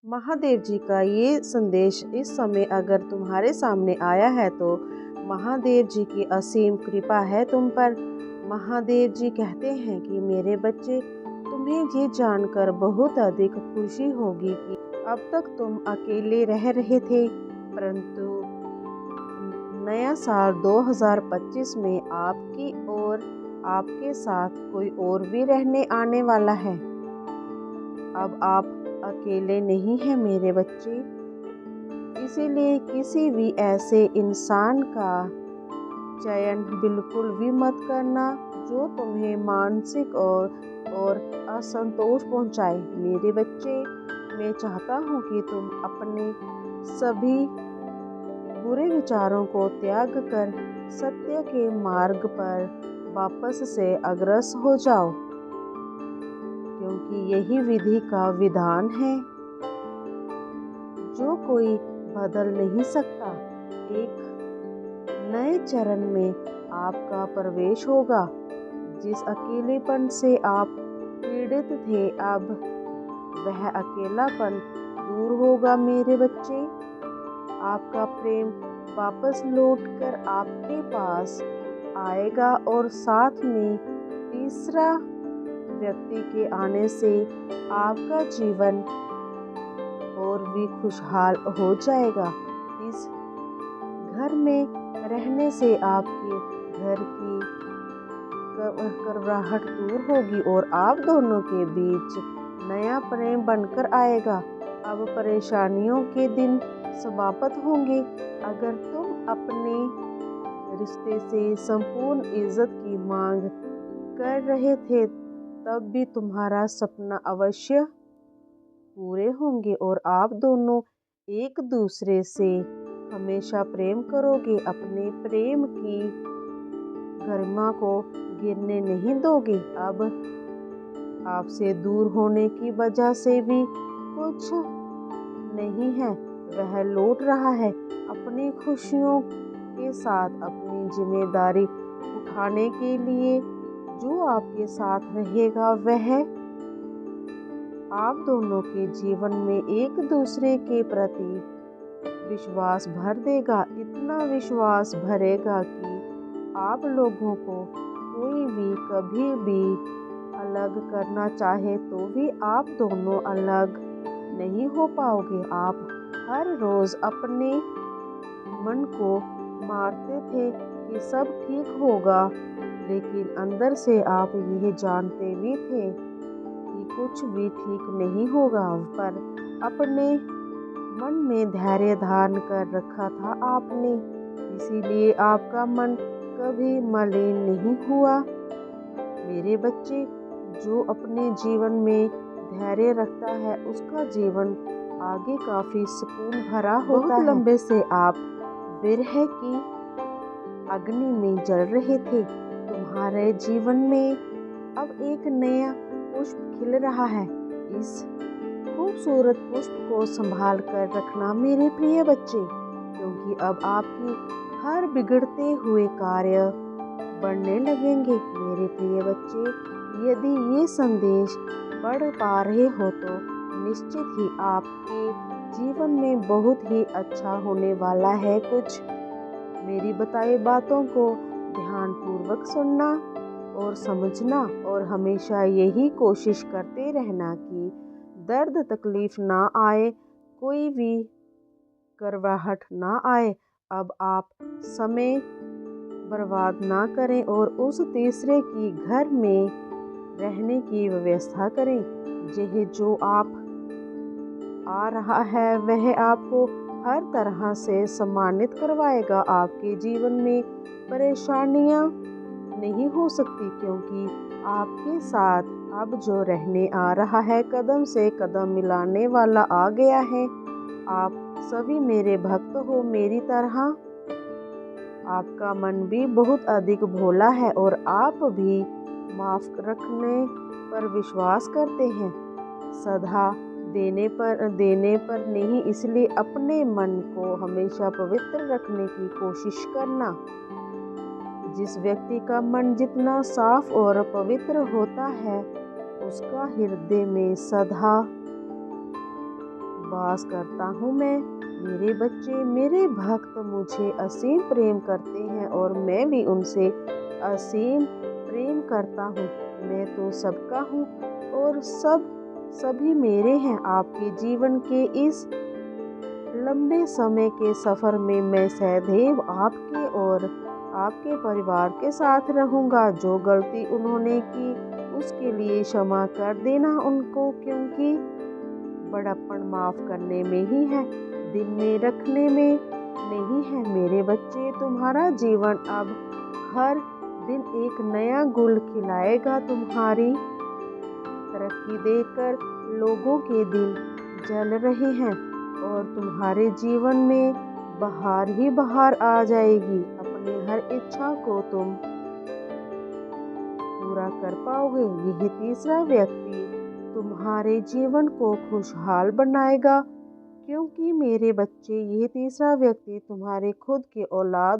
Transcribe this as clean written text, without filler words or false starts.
महादेव जी का ये संदेश इस समय अगर तुम्हारे सामने आया है तो महादेव जी की असीम कृपा है तुम पर। महादेव जी कहते हैं कि मेरे बच्चे, तुम्हें ये जानकर बहुत अधिक खुशी होगी कि अब तक तुम अकेले रह रहे थे, परंतु नया साल 2025 में आपकी और आपके साथ कोई और भी रहने आने वाला है। अब आप अकेले नहीं हैं मेरे बच्चे। इसीलिए किसी भी ऐसे इंसान का चयन बिल्कुल भी मत करना जो तुम्हें मानसिक और असंतोष पहुंचाए। मेरे बच्चे, मैं चाहता हूं कि तुम अपने सभी बुरे विचारों को त्याग कर सत्य के मार्ग पर वापस से अग्रसर हो जाओ, क्योंकि यही विधि का विधान है जो कोई बदल नहीं सकता। एक नए चरण में आपका प्रवेश होगा। जिस अकेलेपन से आप पीड़ित थे, अब वह अकेलापन दूर होगा मेरे बच्चे। आपका प्रेम वापस लौटकर आपके पास आएगा और साथ में तीसरा व्यक्ति के आने से आपका जीवन और भी खुशहाल हो जाएगा। इस घर में रहने से आपके घर की करवाहट दूर होगी और आप दोनों के बीच नया प्रेम बनकर आएगा। अब परेशानियों के दिन समाप्त होंगे। अगर तुम अपने रिश्ते से संपूर्ण इज्जत की मांग कर रहे थे, तब भी तुम्हारा सपना अवश्य पूरे होंगे और आप दोनों एक दूसरे से हमेशा प्रेम करोगे। अपने प्रेम की गरिमा को गिरने नहीं दोगे। अब आपसे दूर होने की वजह से भी कुछ नहीं है, वह लौट रहा है अपनी खुशियों के साथ अपनी जिम्मेदारी उठाने के लिए। जो आपके साथ रहेगा वह आप दोनों के जीवन में एक दूसरे के प्रति विश्वास भर देगा। इतना विश्वास भरेगा कि आप लोगों को कोई भी कभी भी अलग करना चाहे तो भी आप दोनों अलग नहीं हो पाओगे। आप हर रोज अपने मन को मारते थे कि सब ठीक होगा, लेकिन अंदर से आप यह जानते भी थे कि कुछ भी ठीक नहीं होगा। पर अपने मन में धैर्य धारण कर रखा था आपने, इसीलिए आपका मन कभी मलिन नहीं हुआ। मेरे बच्चे, जो अपने जीवन में धैर्य रखता है उसका जीवन आगे काफी सुकून भरा होता है। लंबे से आप विरह की अग्नि में जल रहे थे। तुम्हारे जीवन में अब एक नया पुष्प खिल रहा है। इस खूबसूरत पुष्प को संभाल कर रखना मेरे प्रिय बच्चे, क्योंकि अब आपकी हर बिगड़ते हुए कार्य बढ़ने लगेंगे। मेरे प्रिय बच्चे, यदि ये संदेश पढ़ पा रहे हो तो निश्चित ही आपके जीवन में बहुत ही अच्छा होने वाला है। कुछ मेरी बताई बातों को ध्यानपूर्वक सुनना और समझना और हमेशा यही कोशिश करते रहना कि दर्द तकलीफ ना आए, कोई भी करवाहट ना आए। अब आप समय बर्बाद ना करें और उस तीसरे की घर में रहने की व्यवस्था करें। यह जो आप आ रहा है वह आपको हर तरह से सम्मानित करवाएगा। आपके जीवन में परेशानियां नहीं हो सकती, क्योंकि आपके साथ अब जो रहने आ रहा है कदम से कदम मिलाने वाला आ गया है। आप सभी मेरे भक्त हो मेरी तरह। आपका मन भी बहुत अधिक भोला है और आप भी माफ रखने पर विश्वास करते हैं, सदा देने पर नहीं। इसलिए अपने मन को हमेशा पवित्र रखने की कोशिश करना। जिस व्यक्ति का मन जितना साफ और पवित्र होता है, उसका हृदय में सदा वास करता हूँ मैं। मेरे बच्चे, मेरे भक्त मुझे असीम प्रेम करते हैं और मैं भी उनसे असीम प्रेम करता हूँ। मैं तो सबका हूँ और सभी मेरे हैं। आपके जीवन के इस लंबे समय के सफ़र में मैं सदैव आपके और आपके परिवार के साथ रहूँगा। जो गलती उन्होंने की उसके लिए क्षमा कर देना उनको, क्योंकि बड़प्पन माफ़ करने में ही है, दिल में रखने में नहीं है। मेरे बच्चे, तुम्हारा जीवन अब हर दिन एक नया गुल खिलाएगा। तुम्हारी तरक्की देखकर लोगों के दिल जल रहे हैं और तुम्हारे जीवन में बहार ही बहार आ जाएगी। अपनी हर इच्छा को तुम पूरा कर पाओगे। यही तीसरा व्यक्ति तुम्हारे जीवन को खुशहाल बनाएगा, क्योंकि मेरे बच्चे, यह तीसरा व्यक्ति तुम्हारे खुद के औलाद